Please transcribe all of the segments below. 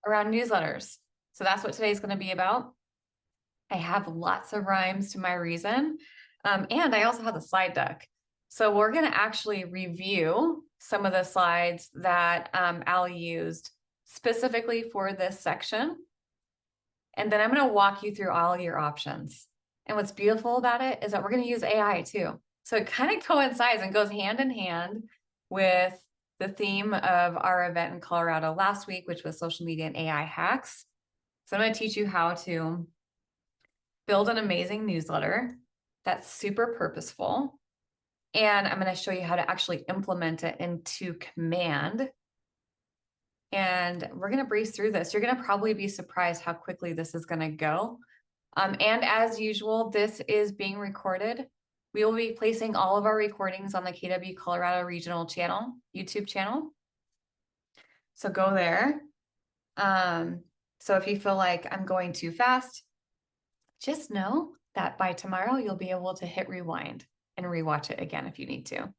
around newsletters. So that's what today's going to be about. I have lots of rhymes to my reason. And I also have the slide deck. So we're going to actually review some of the slides that Allie used specifically for this section. And then I'm going to walk you through all your options. And what's beautiful about it is that we're going to use AI too. So it kind of coincides and goes hand in hand with the theme of our event in Colorado last week, which was social media and AI hacks. So I'm going to teach you how to build an amazing newsletter that's super purposeful. And I'm going to show you how to actually implement it into Command. And we're going to breeze through this. You're going to probably be surprised how quickly this is going to go. And as usual, this is being recorded. We will be placing all of our recordings on the KW Colorado Regional channel, YouTube channel. So go there. So if you feel like I'm going too fast, just know that by tomorrow, you'll be able to hit rewind and rewatch it again if you need to.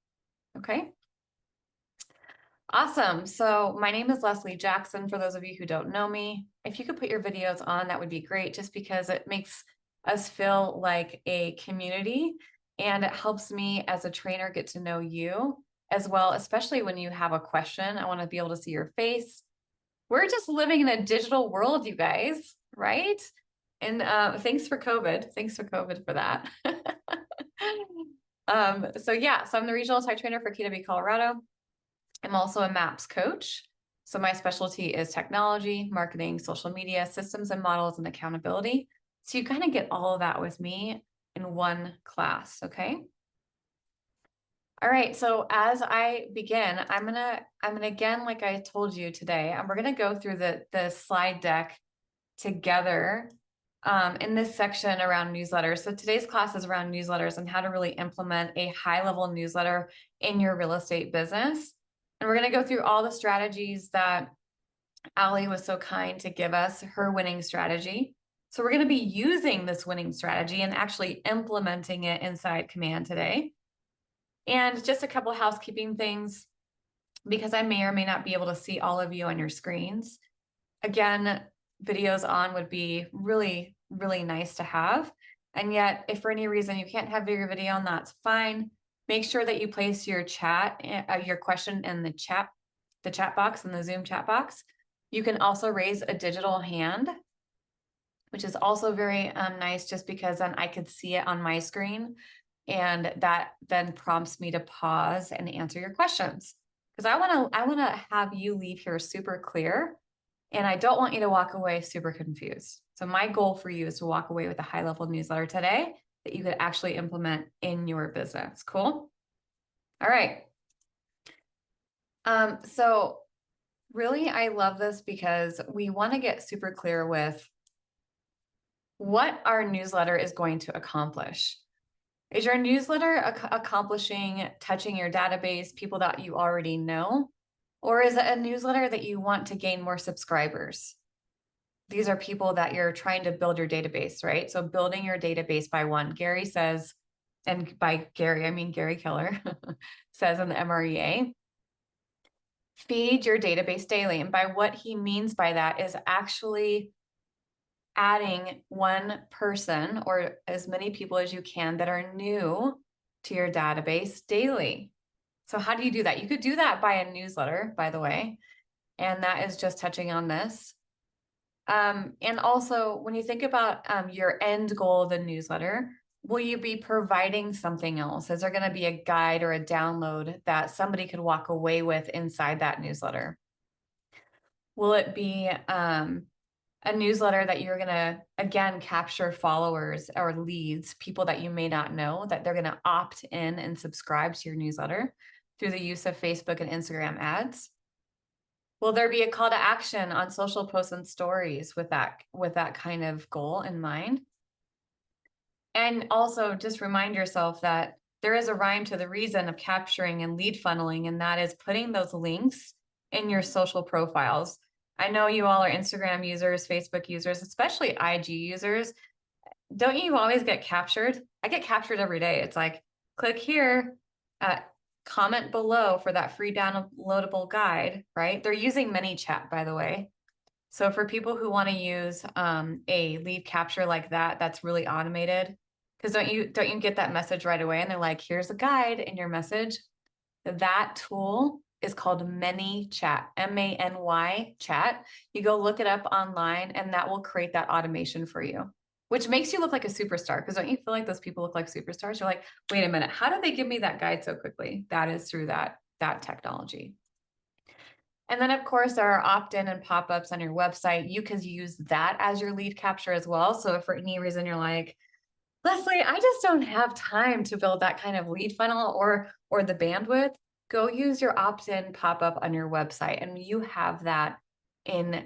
Okay. Awesome. So my name is Leslie Jackson. For those of you who don't know me, if you could put your videos on, that would be great, just because it makes us feel like a community and it helps me as a trainer get to know you as well, especially when you have a question. I want to be able to see your face. We're just living in a digital world, you guys, right? And thanks for COVID. Thanks for COVID for that. So I'm the regional tech trainer for KW Colorado. I'm also a MAPS coach. So my specialty is technology, marketing, social media, systems and models, and accountability. So you kind of get all of that with me in one class, okay? All right, so as I begin, I'm gonna again, like I told you today, we're gonna go through the slide deck together in this section around newsletters. So today's class is around newsletters and how to really implement a high-level newsletter in your real estate business. And we're going to go through all the strategies that Allie was so kind to give us, her winning strategy. So we're going to be using this winning strategy and actually implementing it inside Command today. And just a couple housekeeping things, because I may or may not be able to see all of you on your screens. Again, videos on would be really, really nice to have. And yet, if for any reason you can't have your video on, that's fine. Make sure that you place your your question in the chat box, in the Zoom chat box. You can also raise a digital hand, which is also very nice, just because then I could see it on my screen. And that then prompts me to pause and answer your questions. Because I want to have you leave here super clear. And I don't want you to walk away super confused. So my goal for you is to walk away with a high-level newsletter today that you could actually implement in your business. Cool? All right. So really, I love this because we want to get super clear with what our newsletter is going to accomplish. Is your newsletter accomplishing touching your database, people that you already know? Or is it a newsletter that you want to gain more subscribers? These are people that you're trying to build your database, right? So building your database by one. Gary says, and by Gary, I mean Gary Keller, says in the MREA, feed your database daily. And by what he means by that is actually adding one person or as many people as you can that are new to your database daily. So how do you do that? You could do that by a newsletter, by the way, and that is just touching on this. And also, when you think about your end goal of the newsletter, will you be providing something else? Is there going to be a guide or a download that somebody could walk away with inside that newsletter? Will it be a newsletter that you're going to, again, capture followers or leads, people that you may not know, that they're going to opt in and subscribe to your newsletter through the use of Facebook and Instagram ads? Will there be a call to action on social posts and stories with that kind of goal in mind? And also just remind yourself that there is a rhyme to the reason of capturing and lead funneling, and that is putting those links in your social profiles. I know you all are Instagram users, Facebook users, especially IG users. Don't you always get captured? I get captured every day. It's like, click here, comment below for that free downloadable guide, right? They're using ManyChat, by the way. So for people who want to use a lead capture like that, that's really automated. Because don't you get that message right away? And they're like, here's a guide in your message. That tool is called ManyChat, MANY chat. You go look it up online and that will create that automation for you, which makes you look like a superstar. Because don't you feel like those people look like superstars? You're like, wait a minute, how did they give me that guide so quickly? That is through that technology. And then of course there are opt-in and pop-ups on your website. You can use that as your lead capture as well. So if for any reason you're like, Leslie, I just don't have time to build that kind of lead funnel or the bandwidth, go use your opt-in pop-up on your website. And you have that in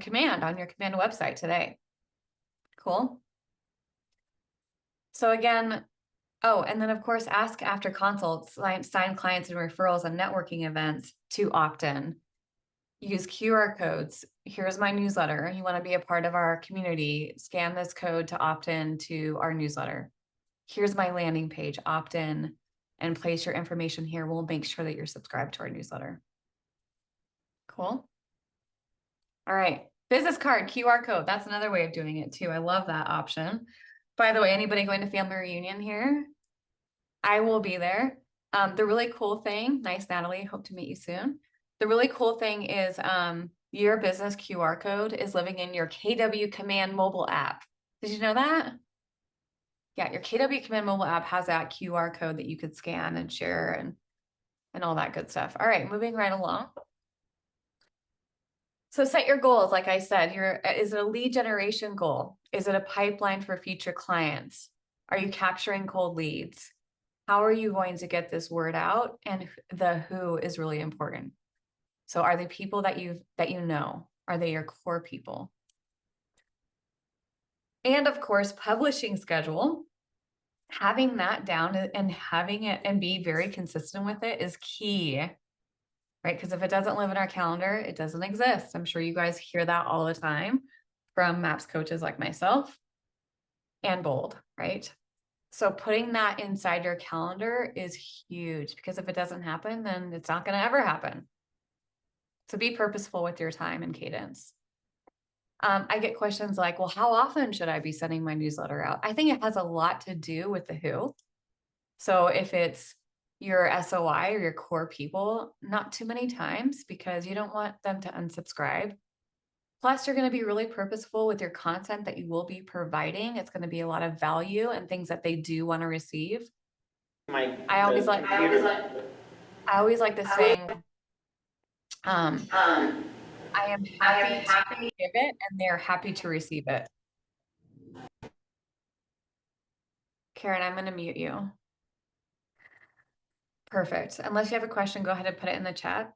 command on your command website today. Cool. So again, oh, and then of course, ask after consults, sign clients and referrals and networking events to opt in. Use QR codes. Here's my newsletter. You want to be a part of our community. Scan this code to opt in to our newsletter. Here's my landing page. Opt in and place your information here. We'll make sure that you're subscribed to our newsletter. Cool. All right. Business card, QR code. That's another way of doing it too. I love that option. By the way, anybody going to family reunion here? I will be there. The really cool thing, nice, Natalie, hope to meet you soon. The really cool thing is your business QR code is living in your KW Command mobile app. Did you know that? Yeah, your KW Command mobile app has that QR code that you could scan and share and all that good stuff. All right, moving right along. So set your goals. Like I said, is it a lead generation goal? Is it a pipeline for future clients? Are you capturing cold leads? How are you going to get this word out? And the who is really important. So are they people that you know? Are they your core people? And of course, publishing schedule. Having that down and having it and be very consistent with it is key, right? Because if it doesn't live in our calendar, it doesn't exist. I'm sure you guys hear that all the time from MAPS coaches like myself and Bold, right? So putting that inside your calendar is huge because if it doesn't happen, then it's not going to ever happen. So be purposeful with your time and cadence. I get questions like, well, how often should I be sending my newsletter out? I think it has a lot to do with the who. So if it's your SOI or your core people, not too many times because you don't want them to unsubscribe. Plus, you're going to be really purposeful with your content that you will be providing. It's going to be a lot of value and things that they do want to receive. I always like the saying, I am happy to give it and they're happy to receive it. Karen, I'm going to mute you. Perfect. Unless you have a question, go ahead and put it in the chat.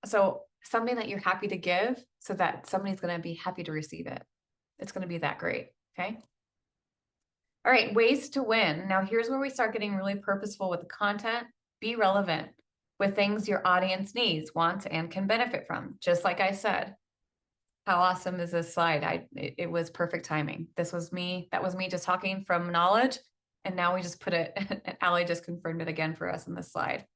So something that you're happy to give so that somebody's going to be happy to receive it. It's going to be that great. Okay. All right. Ways to win. Now here's where we start getting really purposeful with the content. Be relevant with things your audience needs, wants, and can benefit from. Just like I said, how awesome is this slide? It was perfect timing. That was me just talking from knowledge. And now we just put it, and Allie just confirmed it again for us in this slide.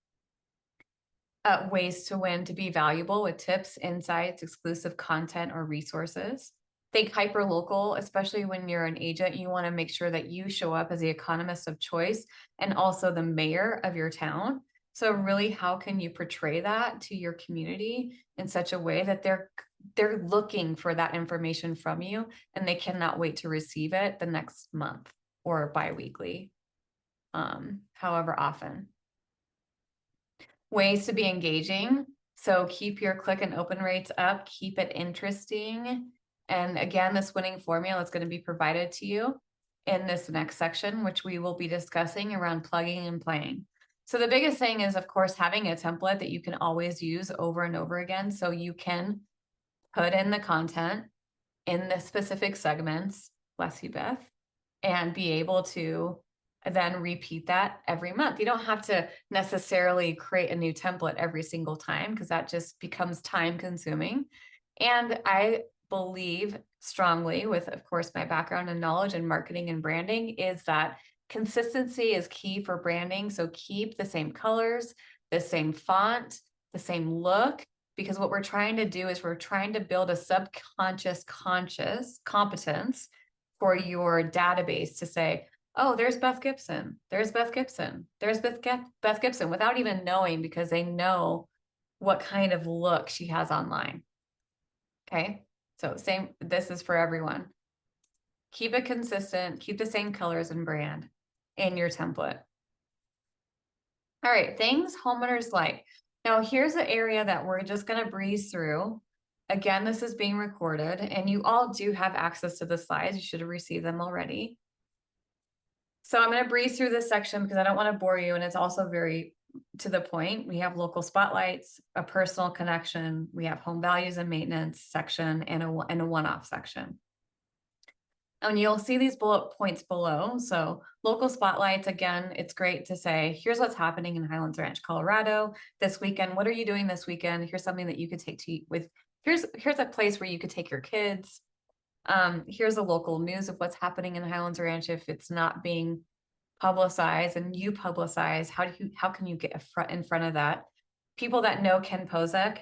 Ways to win, to be valuable with tips, insights, exclusive content, or resources. Think hyper local, especially when you're an agent. You want to make sure that you show up as the economist of choice and also the mayor of your town. So really, how can you portray that to your community in such a way that they're looking for that information from you and they cannot wait to receive it the next month or bi-weekly, however often. Ways to be engaging. So keep your click and open rates up, keep it interesting. And again, this winning formula is going to be provided to you in this next section, which we will be discussing around plugging and playing. So the biggest thing is, of course, having a template that you can always use over and over again. So you can put in the content in the specific segments, bless you, Beth, and be able to then repeat that every month. You don't have to necessarily create a new template every single time because that just becomes time consuming. And I believe strongly with, of course, my background and knowledge in marketing and branding is that consistency is key for branding. So keep the same colors, the same font, the same look, because what we're trying to do is we're trying to build a subconscious conscious competence for your database to say, oh, there's Beth Gibson, there's Beth Gibson, there's Beth Gibson, without even knowing, because they know what kind of look she has online. Okay, so same, this is for everyone. Keep it consistent, keep the same colors and brand in your template. All right, things homeowners like. Now here's the area that we're just gonna breeze through. Again, this is being recorded and you all do have access to the slides. You should have received them already. So I'm gonna breeze through this section because I don't wanna bore you, and it's also very to the point. We have local spotlights, a personal connection, we have home values and maintenance section, and a one-off section. And you'll see these bullet points below. So local spotlights, again, it's great to say, here's what's happening in Highlands Ranch, Colorado this weekend. What are you doing this weekend? Here's something that you could take to eat with. Here's a place where you could take your kids. Here's a local news of what's happening in Highlands Ranch if it's not being publicized, and you publicize. How can you get in front of that? People that know Ken Pozek.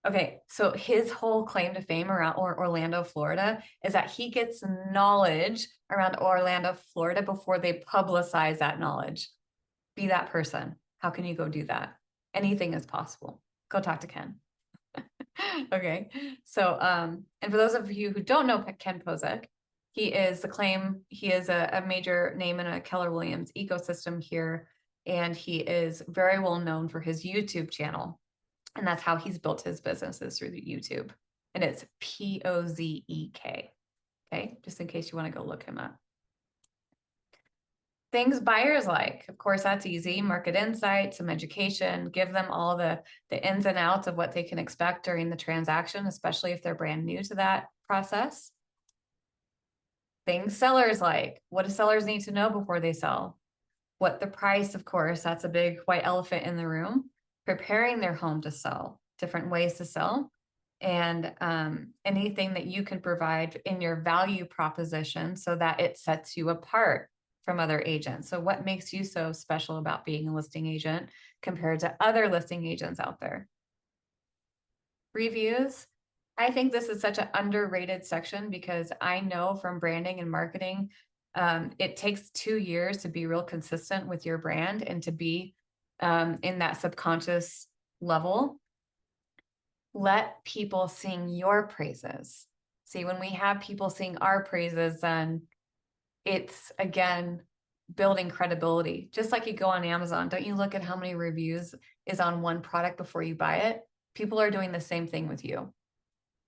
Okay, so his whole claim to fame around Orlando, Florida, is that he gets knowledge around Orlando, Florida before they publicize that knowledge. Be that person. How can you go do that? Anything is possible. Go talk to Ken. Okay, so and for those of you who don't know Ken Pozek, he is a major name in a Keller Williams ecosystem here, and he is very well known for his YouTube channel. And that's how he's built his businesses, through the YouTube. And it's Pozek. Okay, just in case you want to go look him up. Things buyers like, of course, that's easy. Market insights, some education, give them all the ins and outs of what they can expect during the transaction, especially if they're brand new to that process. Things sellers like, what do sellers need to know before they sell? What the price, of course, that's a big white elephant in the room. Preparing their home to sell, different ways to sell, and anything that you can provide in your value proposition so that it sets you apart from other agents. So what makes you so special about being a listing agent compared to other listing agents out there? Reviews. I think this is such an underrated section because I know from branding and marketing, it takes 2 years to be real consistent with your brand and to be in that subconscious level. Let people sing your praises. See, when we have people sing our praises, then it's, again, building credibility. Just like you go on Amazon, don't you look at how many reviews is on one product before you buy it? People are doing the same thing with you.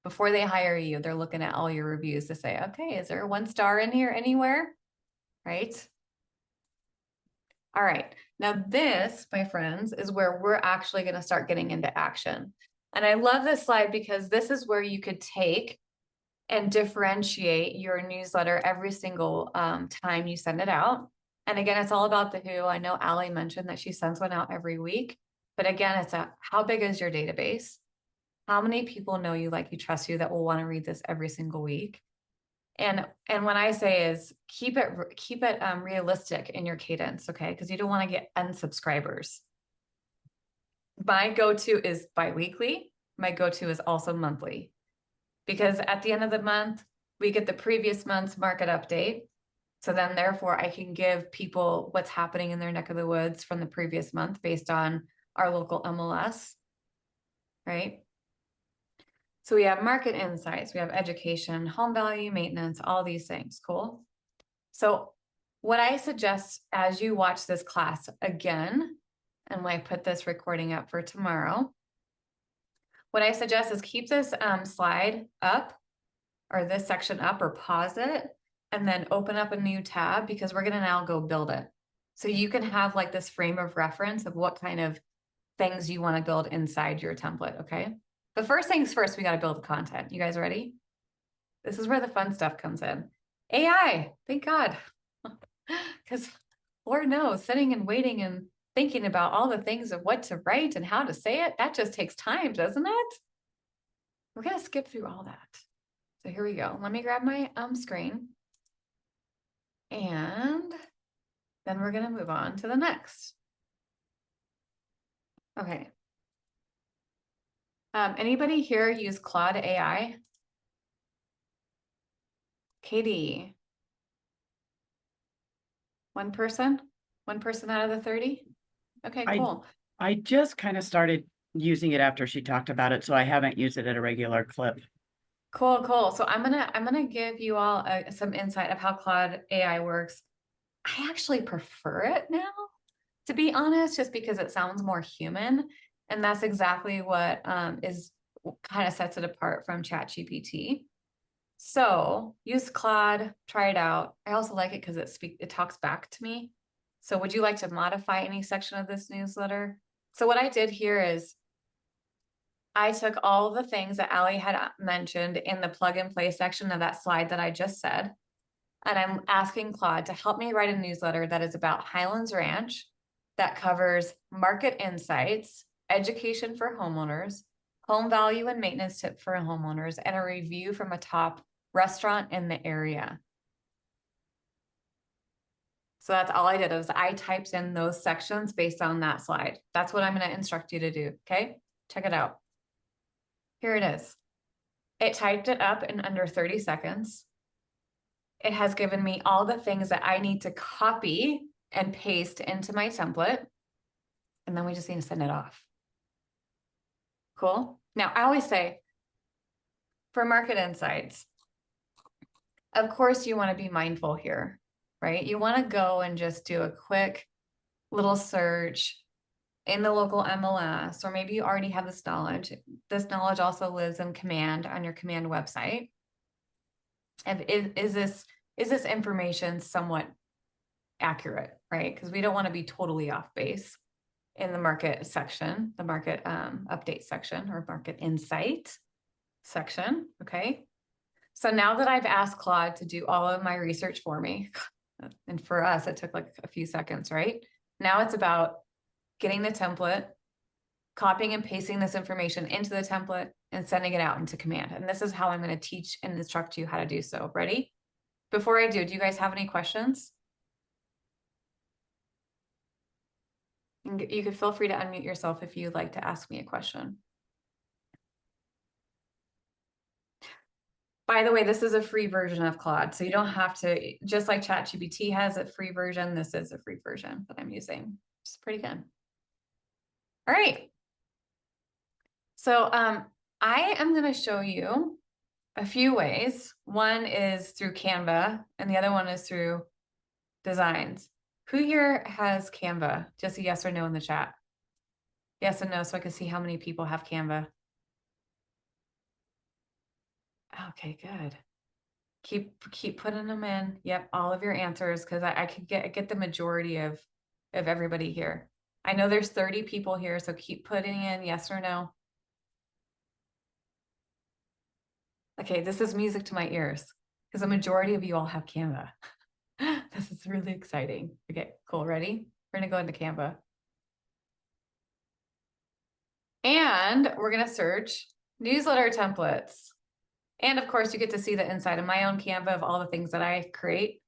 Before they hire you, they're looking at all your reviews to say, okay, is there a 1 star in here anywhere? Right? All right, now this, my friends, is where we're actually going to start getting into action. And I love this slide because this is where you could take and differentiate your newsletter every single time you send it out. And again, it's all about the who. I know Allie mentioned that she sends one out every week, but again, it's how big is your database? How many people know you, like you, trust you, that will want to read this every single week? And when I say is keep it realistic in your cadence, okay? Because you don't want to get unsubscribers. My go-to is biweekly. My go-to is also monthly, because at the end of the month, we get the previous month's market update. So then therefore I can give people what's happening in their neck of the woods from the previous month based on our local MLS, right? So we have market insights, we have education, home value, maintenance, all these things. Cool. So what I suggest as you watch this class again, and when I put this recording up for tomorrow, what I suggest is keep this slide up, or this section up, or pause it, and then open up a new tab, because we're going to now go build it. So you can have like this frame of reference of what kind of things you want to build inside your template. Okay. But first things first, we got to build the content. You guys ready? This is where the fun stuff comes in. AI, thank God. Because Lord knows, sitting and waiting and thinking about all the things of what to write and how to say it, that just takes time, doesn't it? We're going to skip through all that. So here we go. Let me grab my screen. And then we're going to move on to the next. Okay. Anybody here use Claude AI? Katie? One person out of the 30? Okay, I- cool. I just kind of started using it after she talked about it, so I haven't used it at a regular clip. Cool. So I'm gonna give you all some insight of how Claude AI works. I actually prefer it now, to be honest, just because it sounds more human, and that's exactly what is kind of sets it apart from ChatGPT. So use Claude, try it out. I also like it because it talks back to me. So would you like to modify any section of this newsletter? So what I did here is I took all the things that Ali had mentioned in the plug and play section of that slide that I just said. And I'm asking Claude to help me write a newsletter that is about Highlands Ranch, that covers market insights, education for homeowners, home value and maintenance tip for homeowners, and a review from a top restaurant in the area. So that's all I did was I typed in those sections based on that slide. That's what I'm going to instruct you to do. Okay, check it out. Here it is. It typed it up in under 30 seconds. It has given me all the things that I need to copy and paste into my template. And then we just need to send it off. Cool. Now, I always say for market insights, of course, you want to be mindful here, right? You want to go and just do a quick little search in the local MLS, or maybe you already have this knowledge. This knowledge also lives in Command on your Command website. And is this information somewhat accurate, right? Because we don't want to be totally off base in the market section, the market update section or market insight section, okay? So now that I've asked Claude to do all of my research for me, and for us, it took like a few seconds, right? Now it's about getting the template, copying and pasting this information into the template and sending it out into Command. And this is how I'm going to teach and instruct you how to do so. Ready? Before I do you guys have any questions? You could feel free to unmute yourself if you'd like to ask me a question. By the way, this is a free version of Claude, so you don't have to, just like ChatGPT has a free version, this is a free version that I'm using. It's pretty good. All right. So I am going to show you a few ways. One is through Canva, and the other one is through Designs. Who here has Canva? Just a yes or no in the chat. Yes and no, so I can see how many people have Canva. Okay, good. Keep putting them in. Yep, all of your answers, because I could get the majority of everybody here. I know there's 30 people here, so keep putting in yes or no. Okay, this is music to my ears because the majority of you all have Canva. This is really exciting. Okay, cool. Ready? We're gonna go into Canva. And we're gonna search newsletter templates. And of course, you get to see the inside of my own Canva of all the things that I create.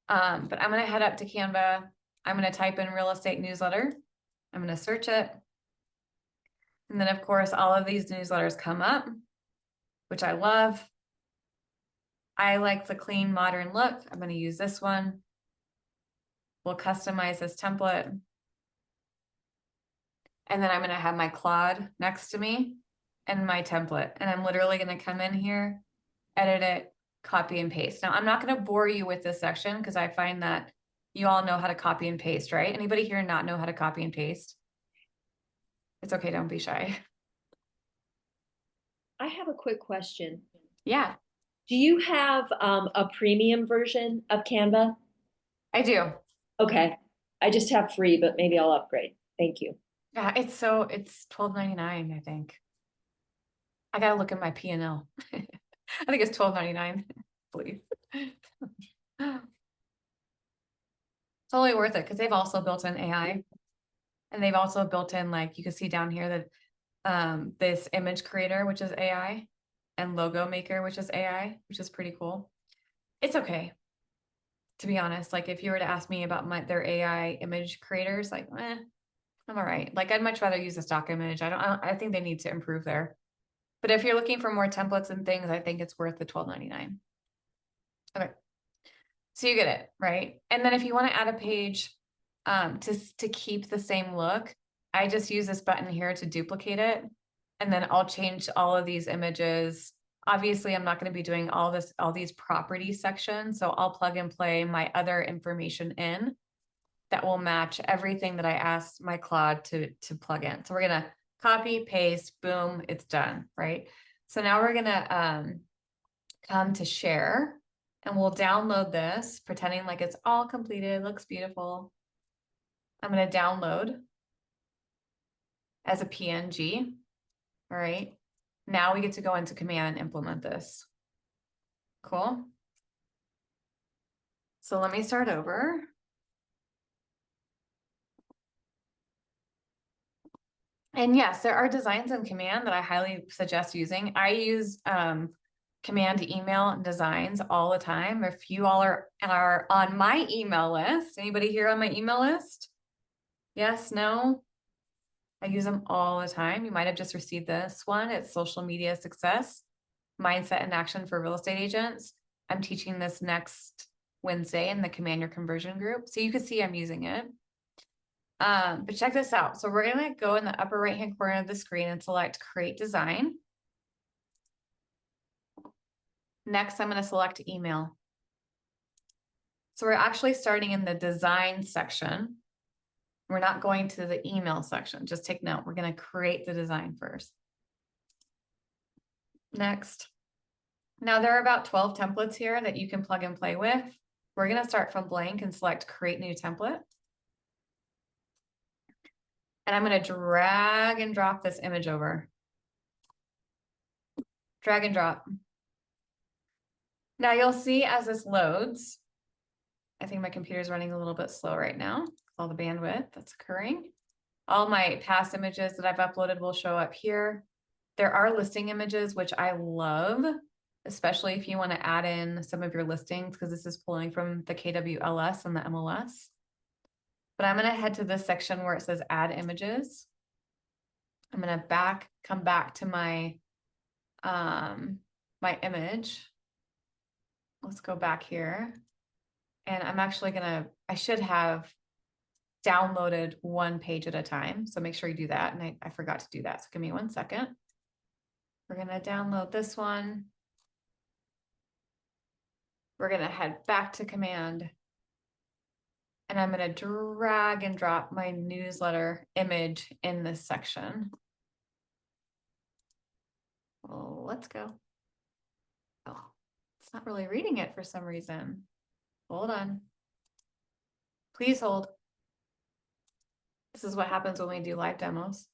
But I'm gonna head up to Canva. I'm gonna type in real estate newsletter. I'm gonna search it. And then of course, all of these newsletters come up, which I love. I like the clean, modern look. I'm gonna use this one. We'll customize this template. And then I'm gonna have my Claude next to me and my template. And I'm literally gonna come in here, edit it, copy and paste. Now, I'm not gonna bore you with this section because I find that you all know how to copy and paste, right? Anybody here not know how to copy and paste? It's okay, don't be shy. I have a quick question. Yeah, Do you have a premium version of Canva? I do. Okay. I just have free, but maybe I'll upgrade. Thank you. Yeah, it's $12.99, I think. I gotta look at my P&L. I think it's $12.99, please. Totally worth it because they've also built in AI. And they've also built in, like, you can see down here that this image creator, which is AI, and logo maker, which is AI, which is pretty cool. It's okay. To be honest, like if you were to ask me about their AI image creators, like, I'm all right. Like, I'd much rather use a stock image. I think they need to improve there. But if you're looking for more templates and things, I think it's worth the $12.99. Okay. So you get it, right? And then if you want to add a page to keep the same look, I just use this button here to duplicate it. And then I'll change all of these images. Obviously, I'm not going to be doing all these property sections. So I'll plug and play my other information in that will match everything that I asked my Claude to plug in. So we're going to copy, paste, boom, it's done, right? So now we're going to come to share. And we'll download this, pretending like it's all completed, looks beautiful. I'm going to download as a PNG. All right. Now we get to go into Command and implement this. Cool. So let me start over. And yes, there are designs in Command that I highly suggest using. I use Command email and designs all the time. If you all are on my email list, anybody here on my email list? Yes, no? I use them all the time. You might have just received this one. It's Social Media Success, Mindset and Action for Real Estate Agents. I'm teaching this next Wednesday in the Command Your Conversion group. So you can see I'm using it. But check this out. So we're going to go in the upper right-hand corner of the screen and select Create Design. Next, I'm going to select Email. So we're actually starting in the design section. We're not going to the email section. Just take note. We're going to create the design first. Next. Now there are about 12 templates here that you can plug and play with. We're going to start from blank and select Create New Template. And I'm going to drag and drop this image over. Drag and drop. Now you'll see as this loads, I think my computer is running a little bit slow right now. All the bandwidth that's occurring. All my past images that I've uploaded will show up here. There are listing images, which I love, especially if you want to add in some of your listings, because this is pulling from the KWLS and the MLS. But I'm going to head to this section where it says add images. I'm going to come back to my my image. Let's go back here. And I'm actually I should have downloaded one page at a time. So make sure you do that. And I forgot to do that. So give me 1 second. We're going to download this one. We're going to head back to Command. And I'm going to drag and drop my newsletter image in this section. Well, let's go. Oh, it's not really reading it for some reason. Hold on. Please hold. This is what happens when we do live demos.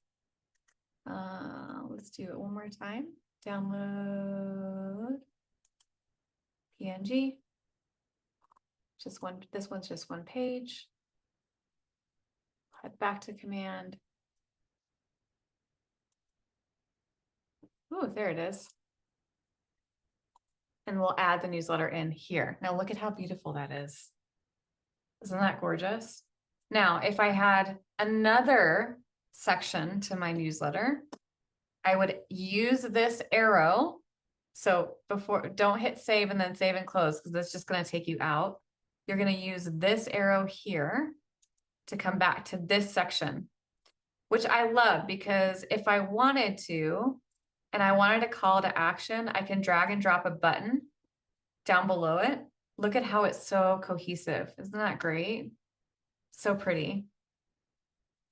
Let's do it one more time. Download PNG. Just one, this one's just one page. Head back to Command. Oh, there it is. And we'll add the newsletter in here. Now look at how beautiful that is. Isn't that gorgeous? Now, if I had another section to my newsletter, I would use this arrow. So don't hit save and then save and close, because that's just going to take you out. You're going to use this arrow here to come back to this section, which I love, because if I wanted to, and I wanted a call to action, I can drag and drop a button down below it. Look at how it's so cohesive. Isn't that great? So pretty.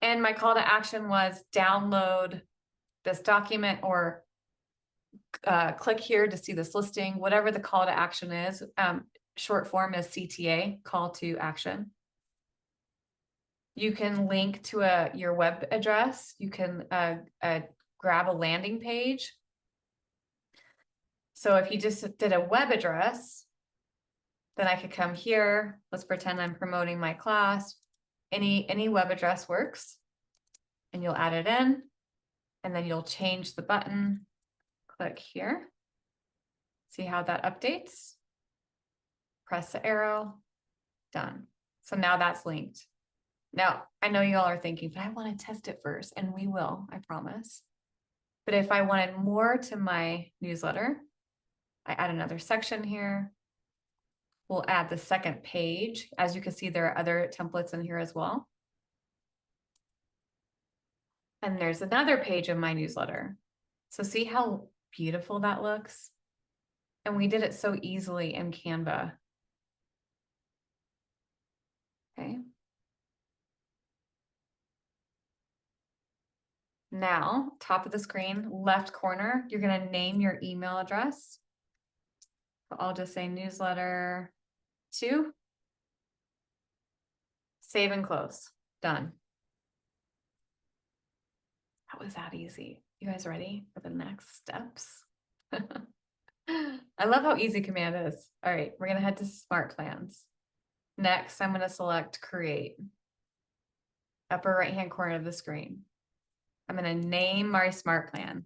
And my call to action was download this document, or click here to see this listing, whatever the call to action is. Short form is CTA, call to action. You can link to your web address. You can grab a landing page. So if you just did a web address, then I could come here. Let's pretend I'm promoting my class. Any web address works, and you'll add it in, and then you'll change the button. Click here. See how that updates? Press the arrow. Done. So now that's linked. Now, I know you all are thinking, but I want to test it first, and we will, I promise. But if I wanted more to my newsletter, I add another section here. We'll add the second page. As you can see, there are other templates in here as well. And there's another page of my newsletter. So see how beautiful that looks? And we did it so easily in Canva. Okay. Now, top of the screen, left corner, you're going to name your email address. So I'll just say newsletter 2. Save and close. Done. How was that easy? You guys ready for the next steps? I love how easy Command is. All right, we're going to head to Smart Plans. Next, I'm going to select Create. Upper right-hand corner of the screen. I'm going to name my Smart Plan.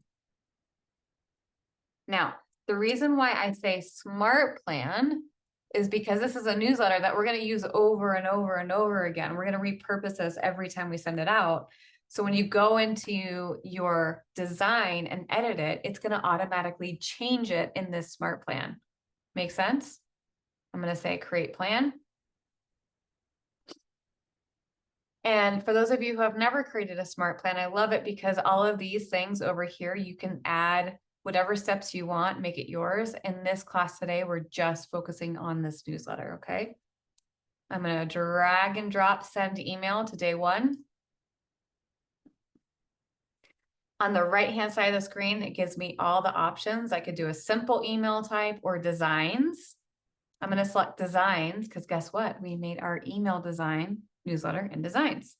Now, the reason why I say Smart Plan is because this is a newsletter that we're going to use over and over and over again. We're going to repurpose this every time we send it out. So when you go into your design and edit it, it's going to automatically change it in this Smart Plan. Make sense? I'm going to say Create Plan. And for those of you who have never created a Smart Plan, I love it because all of these things over here, you can add whatever steps you want, make it yours. In this class today, we're just focusing on this newsletter, okay? I'm going to drag and drop send email to day 1. On the right-hand side of the screen, it gives me all the options. I could do a simple email type or designs. I'm going to select designs because guess what? We made our email design newsletter in designs.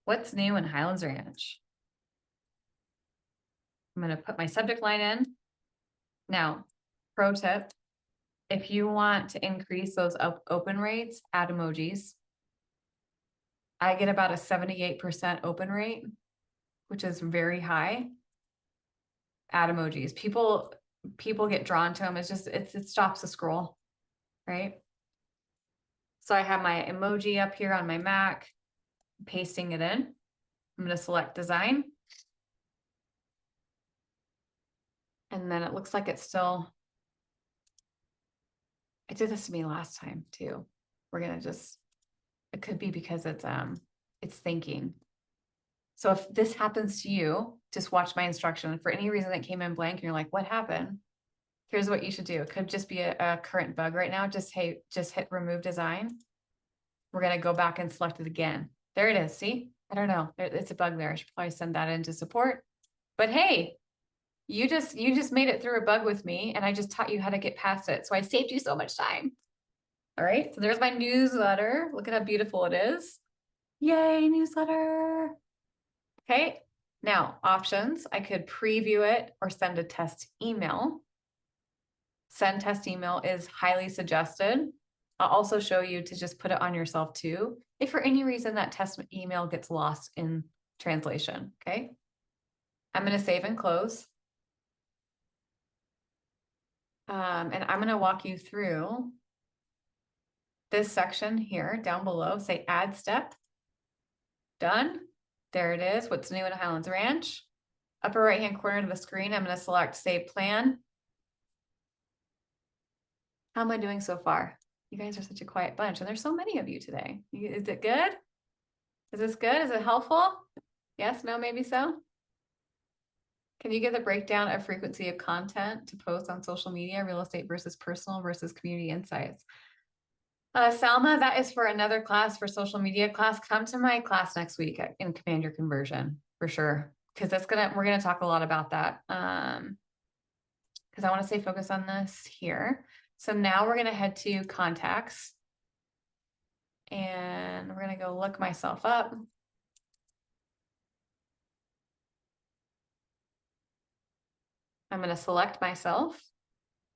What's new in Highlands Ranch? I'm going to put my subject line in. Now, pro tip, if you want to increase those open rates, add emojis. I get about a 78% open rate, which is very high. Add emojis. People get drawn to them. It's just, it stops the scroll, right? So I have my emoji up here on my Mac, pasting it in. I'm going to select design. And then it looks like it's still, it did this to me last time too. We're going to just, it could be because it's thinking. So if this happens to you, just watch my instruction. For any reason that came in blank and you're like, what happened? Here's what you should do. It could just be a current bug right now. Just hit remove design. We're going to go back and select it again. There it is. See, I don't know. It's a bug there. I should probably send that into support, but hey, you just made it through a bug with me and I just taught you how to get past it. So I saved you so much time. All right. So there's my newsletter. Look at how beautiful it is. Yay, newsletter. Okay. Now options. I could preview it or send a test email. Send test email is highly suggested. I'll also show you to just put it on yourself too, if for any reason that test email gets lost in translation. Okay. I'm going to save and close. And I'm going to walk you through this section here down below. Say add step. Done. There it is. What's new in Highlands Ranch? Upper right hand corner of the screen, I'm going to select save plan. How am I doing so far? You guys are such a quiet bunch and there's so many of you today. Is it good? Is this good? Is it helpful? Yes, no, maybe so. Can you give the breakdown of frequency of content to post on social media, real estate versus personal versus community insights? Salma, that is for another class, for social media class. Come to my class next week in Command Your Conversion for sure. Because we're gonna talk a lot about that. Because I want to stay focused on this here. So now we're gonna head to contacts. And we're gonna go look myself up. I'm going to select myself.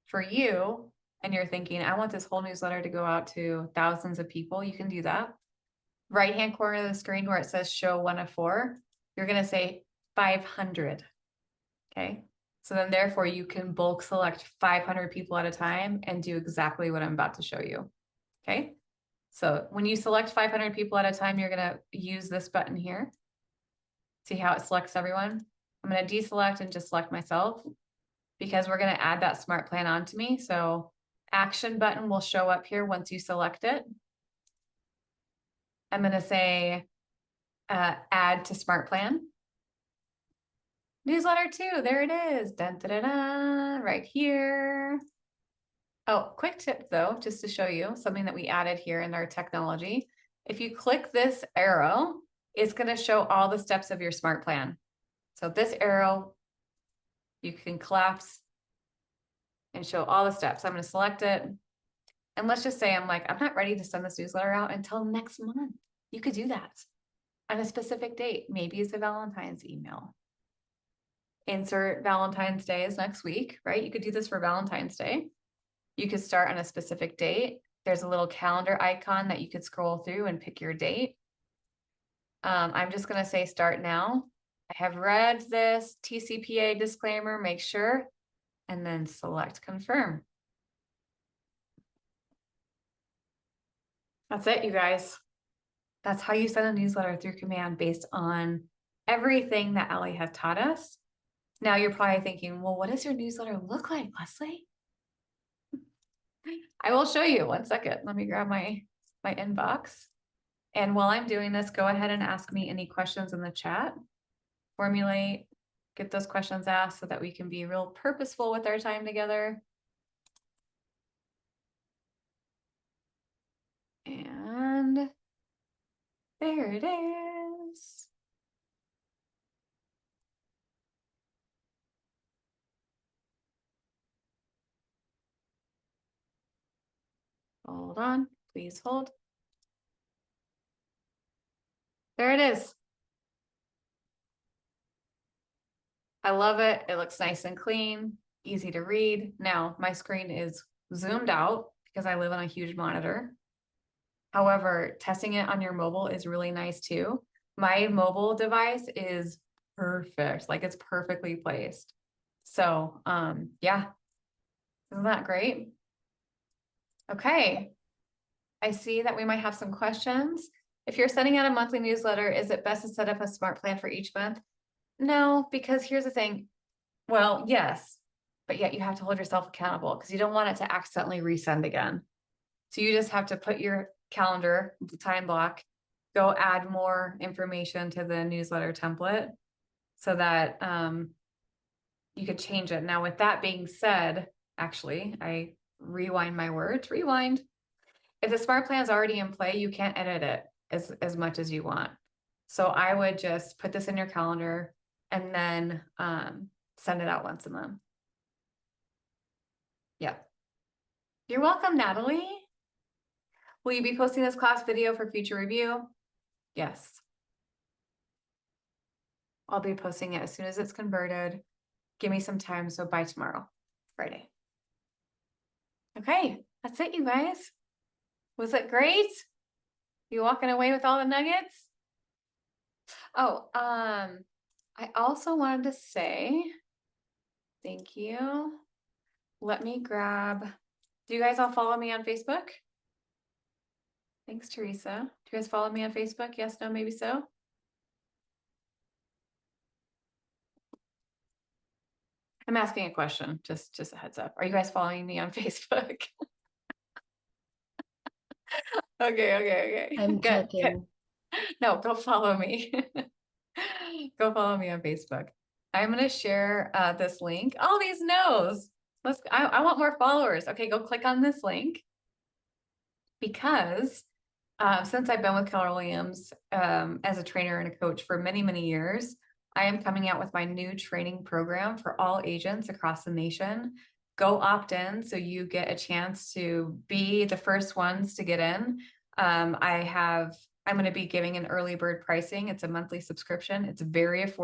For you, and you're thinking, I want this whole newsletter to go out to thousands of people. You can do that. Right-hand corner of the screen where it says show 1 of 4, you're going to say 500. Okay. So then therefore you can bulk select 500 people at a time and do exactly what I'm about to show you. Okay. So when you select 500 people at a time, you're gonna use this button here. See how it selects everyone? I'm gonna deselect and just select myself because we're gonna add that smart plan onto me. So action button will show up here once you select it. I'm gonna say add to smart plan. Newsletter 2, there it is. Dun, dun, dun, dun, right here. Oh, quick tip though, just to show you something that we added here in our technology. If you click this arrow, it's going to show all the steps of your smart plan. So this arrow, you can collapse and show all the steps. I'm going to select it. And let's just say I'm not ready to send this newsletter out until next month. You could do that on a specific date. Maybe it's a Valentine's email. Insert Valentine's Day is next week, right? You could do this for Valentine's Day. You could start on a specific date. There's a little calendar icon that you could scroll through and pick your date. I'm just going to say start now. I have read this TCPA disclaimer, make sure, and then select confirm. That's it, you guys. That's how you send a newsletter through command based on everything that Allie has taught us. Now you're probably thinking, well, what does your newsletter look like, Leslie? I will show you. 1 second. Let me grab my inbox. And while I'm doing this, go ahead and ask me any questions in the chat. Formulate, get those questions asked so that we can be real purposeful with our time together. And there it is. Hold on, please hold. There it is. I love it. It looks nice and clean, easy to read. Now my screen is zoomed out because I live on a huge monitor. However, testing it on your mobile is really nice too. My mobile device is perfect, like it's perfectly placed. So, yeah, isn't that great? Okay, I see that we might have some questions. If you're sending out a monthly newsletter, is it best to set up a smart plan for each month? No, because here's the thing. Well, yes, but yet you have to hold yourself accountable because you don't want it to accidentally resend again. So you just have to put your calendar, the time block, go add more information to the newsletter template so that you could change it. Now, with that being said, actually, I rewind my words, rewind. If the smart plan is already in play, you can't edit it as much as you want. So I would just put this in your calendar and then send it out once a month. Yep. You're welcome, Natalie. Will you be posting this class video for future review? Yes. I'll be posting it as soon as it's converted. Give me some time, so by tomorrow, Friday. Okay, that's it, you guys. Was it great? You walking away with all the nuggets? Oh, I also wanted to say thank you. Let me grab, do you guys all follow me on Facebook? Thanks, Teresa. Do you guys follow me on Facebook? Yes, no, maybe so. I'm asking a question, just a heads up. Are you guys following me on Facebook? Okay. I'm Good. checking. No, go follow me. Go follow me on Facebook. I'm gonna share this link. All these no's. I want more followers. Okay, go click on this link. Because since I've been with Keller Williams as a trainer and a coach for many, many years, I am coming out with my new training program for all agents across the nation. Go opt in so you get a chance to be the first ones to get in. I'm going to be giving an early bird pricing. It's a monthly subscription. It's very affordable.